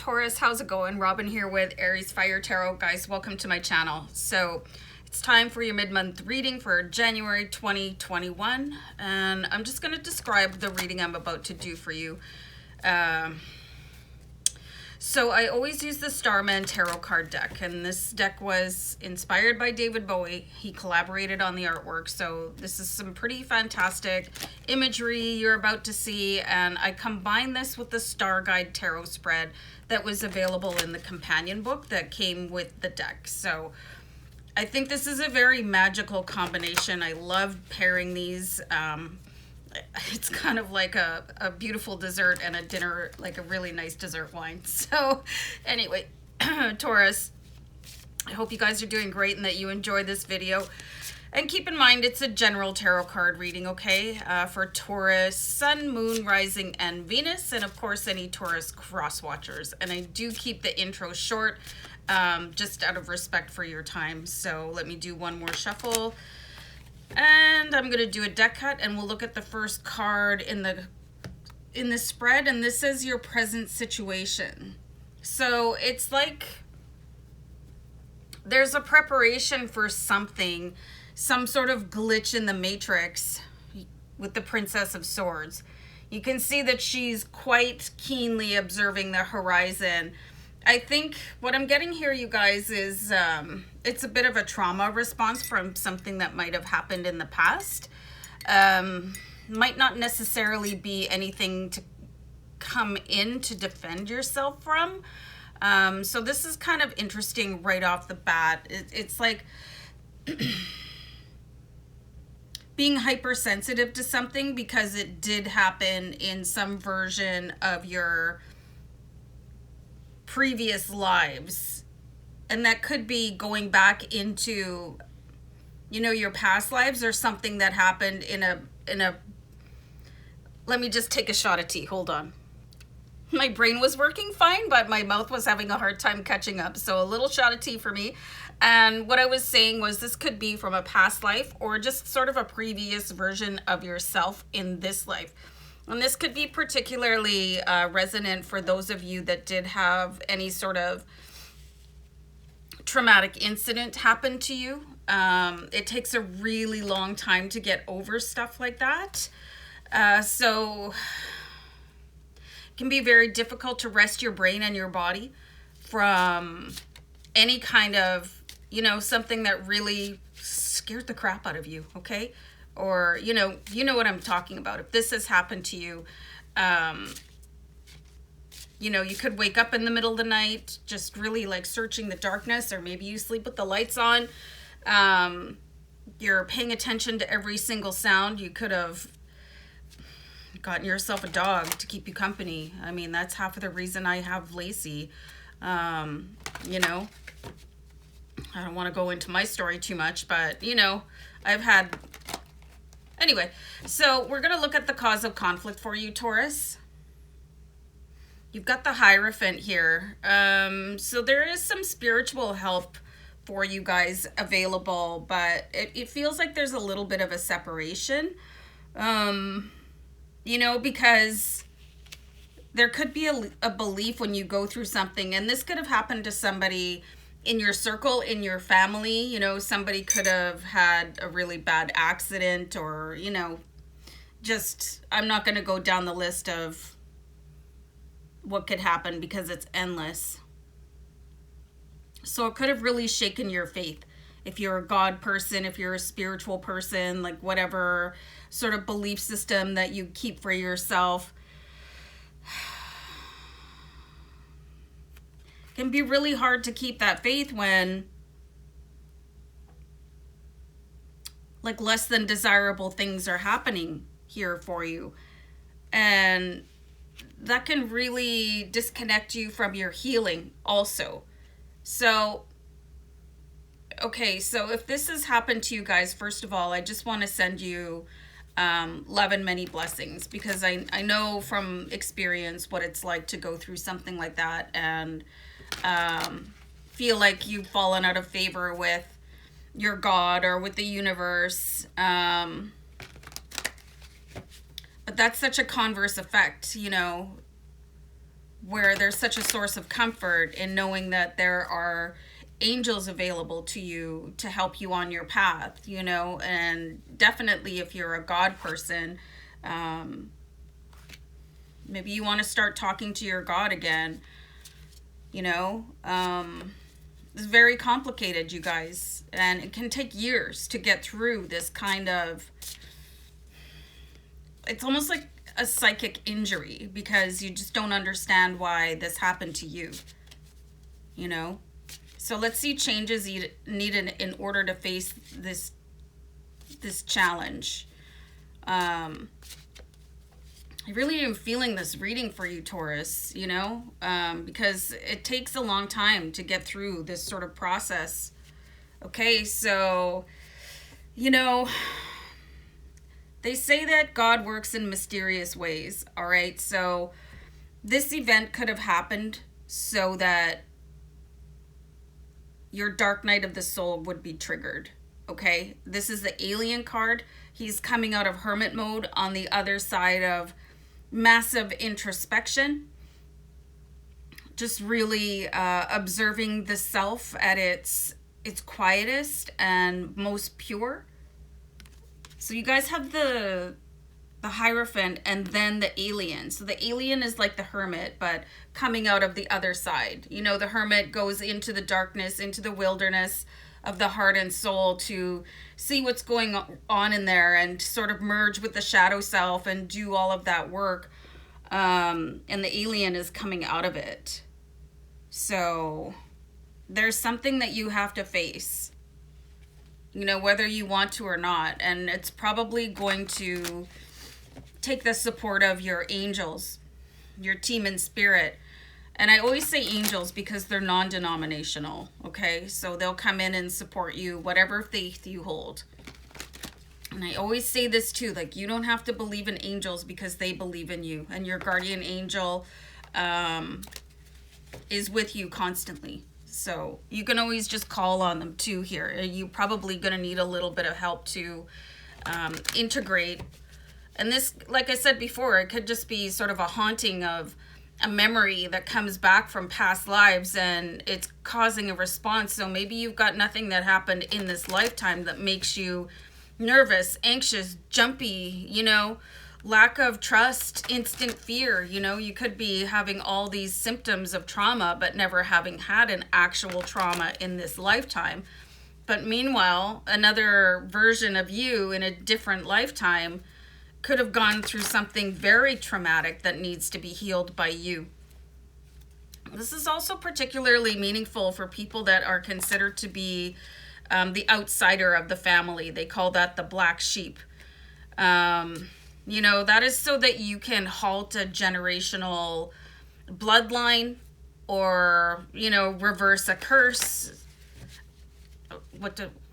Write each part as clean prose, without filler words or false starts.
Taurus, how's it going? Robin here with AriesFireTarot. Guys, welcome to my channel. So it's time for your mid-month reading for January 2021, and I'm just going to describe the reading I'm about to do for you. So I always use the Starman tarot card deck, and this deck was inspired by David Bowie. He collaborated on the artwork, so this is some pretty fantastic imagery you're about to see, and I combined this with the Starguide tarot spread that was available in the companion book that came with the deck. So I think this is a very magical combination. I love pairing these. It's kind of like a beautiful dessert and a dinner, like a really nice dessert wine. So anyway, Taurus, I hope you guys are doing great and that you enjoy this video. And keep in mind, it's a general tarot card reading, okay? For Taurus, Sun, Moon, Rising, and Venus, and of course, any Taurus cross watchers. And I do keep the intro short, just out of respect for your time. So let me do one more shuffle. And I'm going to do a deck cut, and we'll look at the first card in the spread, and this is your present situation. So it's like there's a preparation for something, some sort of glitch in the matrix with the Princess of Swords. You can see that she's quite keenly observing the horizon. I think what I'm getting here, you guys, is it's a bit of a trauma response from something that might have happened in the past. Might not necessarily be anything to come in to defend yourself from. So this is kind of interesting right off the bat. It's like being hypersensitive to something because it did happen in some version of your previous lives, and that could be going back into, you know, your past lives, or something that happened in a let me just take a shot of tea. Hold on. My brain was working fine, but my mouth was having a hard time catching up, so a little shot of tea for me. And what I was saying was this could be from a past life or just sort of a previous version of yourself in this life. And this could be particularly resonant for those of you that did have any sort of traumatic incident happen to you. It takes a really long time to get over stuff like that. So it can be very difficult to rest your brain and your body from any kind of, you know, something that really scared the crap out of you, okay? Or, you know what I'm talking about. If this has happened to you, you know, you could wake up in the middle of the night, just really like searching the darkness, or maybe you sleep with the lights on. You're paying attention to every single sound. You could have gotten yourself a dog to keep you company. I mean, that's half of the reason I have Lacey. You know, I don't want to go into my story too much, but, you know, I've had... Anyway, so we're going to look at the cause of conflict for you, Taurus. You've got the Hierophant here. So there is some spiritual help for you guys available, but it feels like there's a little bit of a separation. You know, because there could be a belief when you go through something, and this could have happened to somebody in your circle, in your family. You know, somebody could have had a really bad accident, or, you know, just, I'm not going to go down the list of what could happen because it's endless. So it could have really shaken your faith. If you're a God person, if you're a spiritual person, like whatever sort of belief system that you keep for yourself, can be really hard to keep that faith when like less than desirable things are happening here for you. And that can really disconnect you from your healing also. So, okay, so if this has happened to you guys, first of all, I just want to send you love and many blessings, because I know from experience what it's like to go through something like that and feel like you've fallen out of favor with your God or with the universe. But that's such a converse effect, you know. where there's such a source of comfort in knowing that there are angels available to you to help you on your path, you know. And definitely if you're a God person, maybe you want to start talking to your God again, you know. It's very complicated, you guys, and it can take years to get through this kind of, it's almost like a psychic injury because you just don't understand why this happened to you, you know. So let's see changes needed in order to face this challenge. I really am feeling this reading for you, Taurus, you know, because it takes a long time to get through this sort of process. Okay, so, you know, they say that God works in mysterious ways, all right? So this event could have happened so that your dark night of the soul would be triggered, okay? This is the alien card. He's coming out of hermit mode on the other side of massive introspection, just really observing the self at its quietest and most pure. So you guys have the Hierophant and then the alien. So the alien is like the hermit, but coming out of the other side. You know, the hermit goes into the darkness, into the wilderness of the heart and soul to see what's going on in there and sort of merge with the shadow self and do all of that work. And the alien is coming out of it. So there's something that you have to face, you know, whether you want to or not. And it's probably going to take the support of your angels, your team in spirit. And I always say angels because they're non-denominational, okay? So they'll come in and support you, whatever faith you hold. And I always say this too, like, you don't have to believe in angels because they believe in you. And your guardian angel is with you constantly. So you can always just call on them too here. You're probably going to need a little bit of help to integrate. And this, like I said before, it could just be sort of a haunting of a memory that comes back from past lives and it's causing a response. So maybe you've got nothing that happened in this lifetime that makes you nervous, anxious, jumpy, you know, lack of trust, instant fear. You know, you could be having all these symptoms of trauma but never having had an actual trauma in this lifetime. But meanwhile, another version of you in a different lifetime could have gone through something very traumatic that needs to be healed by you. This is also particularly meaningful for people that are considered to be the outsider of the family. They call that the black sheep. You know, that is so that you can halt a generational bloodline or, you know, reverse a curse.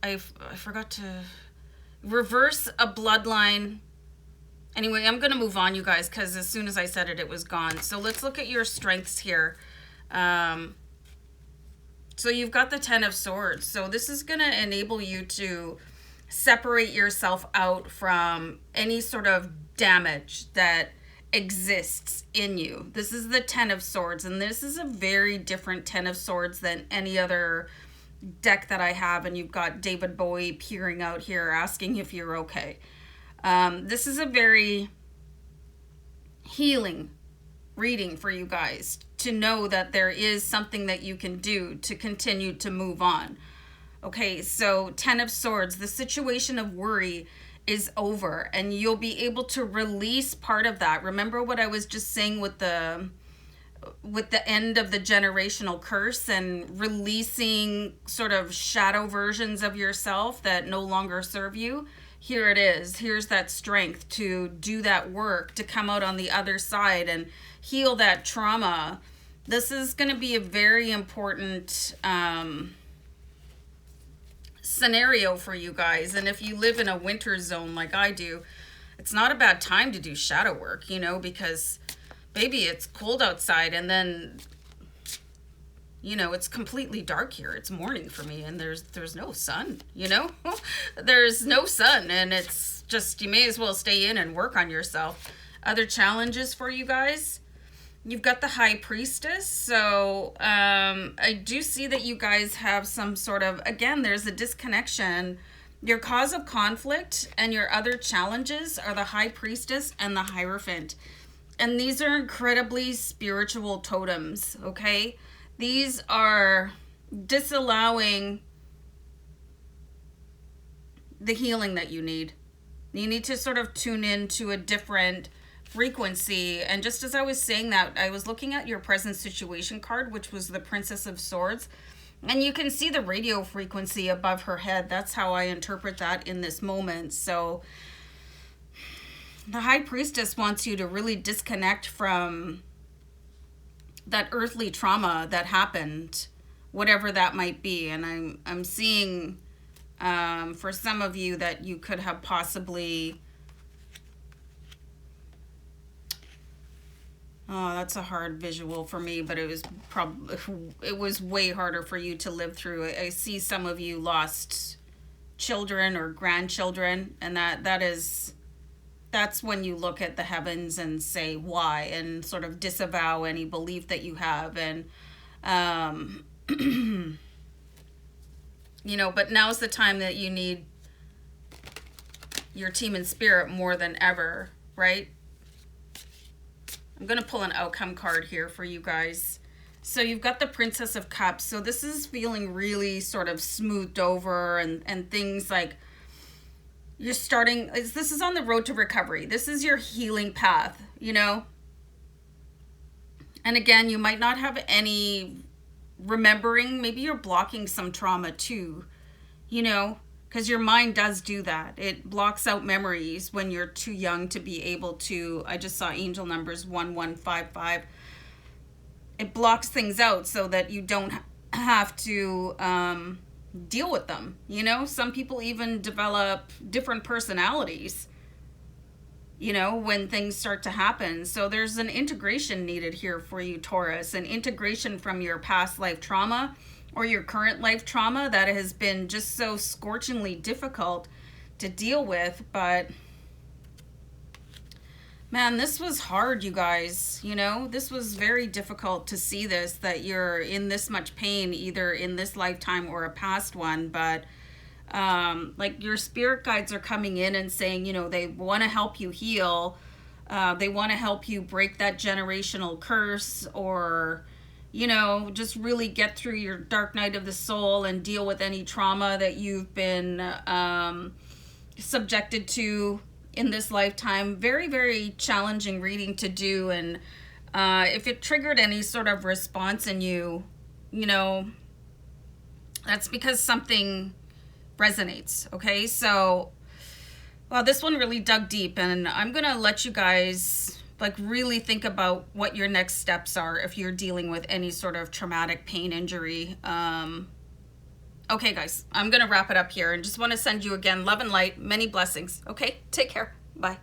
I forgot to reverse a bloodline. Anyway, I'm going to move on, you guys, because as soon as I said it, it was gone. So let's look at your strengths here. So you've got the 10 of Swords. So this is going to enable you to separate yourself out from any sort of damage that exists in you. This is the 10 of Swords, and this is a very different 10 of Swords than any other deck that I have. And you've got David Bowie peering out here asking if you're okay. This is a very healing reading for you guys to know that there is something that you can do to continue to move on. Okay, so 10 of Swords, the situation of worry is over and you'll be able to release part of that. Remember what I was just saying with the end of the generational curse and releasing sort of shadow versions of yourself that no longer serve you? Here it is. Here's that strength to do that work, to come out on the other side and heal that trauma. This is going to be a very important scenario for you guys. And if you live in a winter zone like I do, it's not a bad time to do shadow work, you know, because baby, it's cold outside and then, you know, it's completely dark here. It's morning for me and there's no sun, you know? There's no sun and it's just, you may as well stay in and work on yourself. Other challenges for you guys. You've got the High Priestess, so I do see that you guys have some sort of, again, there's a disconnection. Your cause of conflict and your other challenges are the High Priestess and the Hierophant. And these are incredibly spiritual totems, okay? These are disallowing the healing that you need. You need to sort of tune into a different frequency. And just as I was saying that, I was looking at your present situation card, which was the Princess of Swords, and you can see the radio frequency above her head. That's how I interpret that in this moment. So the High Priestess wants you to really disconnect from that earthly trauma that happened, whatever that might be. And I'm seeing for some of you that you could have possibly, oh, that's a hard visual for me, but it was way harder for you to live through. I see some of you lost children or grandchildren, and that's when you look at the heavens and say why, and sort of disavow any belief that you have. And you know, but now's the time that you need your team in spirit more than ever, right? I'm going to pull an outcome card here for you guys. So you've got the Princess of Cups. So this is feeling really sort of smoothed over, and things like you're starting, this is on the road to recovery. This is your healing path, you know? And again, you might not have any remembering. Maybe you're blocking some trauma too, you know? Because your mind does do that. It blocks out memories when you're too young to be able to. I just saw angel numbers 1155. It blocks things out so that you don't have to deal with them. You know, some people even develop different personalities, you know, when things start to happen. So there's an integration needed here for you, Taurus, an integration from your past life trauma or your current life trauma that has been just so scorchingly difficult to deal with. But man, this was hard, you guys. You know, this was very difficult to see this, that you're in this much pain, either in this lifetime or a past one. But like your spirit guides are coming in and saying, you know, they want to help you heal. They want to help you break that generational curse, or you know, just really get through your dark night of the soul and deal with any trauma that you've been subjected to in this lifetime. Very, very challenging reading to do. And if it triggered any sort of response in you, you know, that's because something resonates. Okay, so well, this one really dug deep, and I'm gonna let you guys like really think about what your next steps are if you're dealing with any sort of traumatic pain injury. Okay guys, I'm gonna wrap it up here and just want to send you again love and light, many blessings. Okay, take care, bye.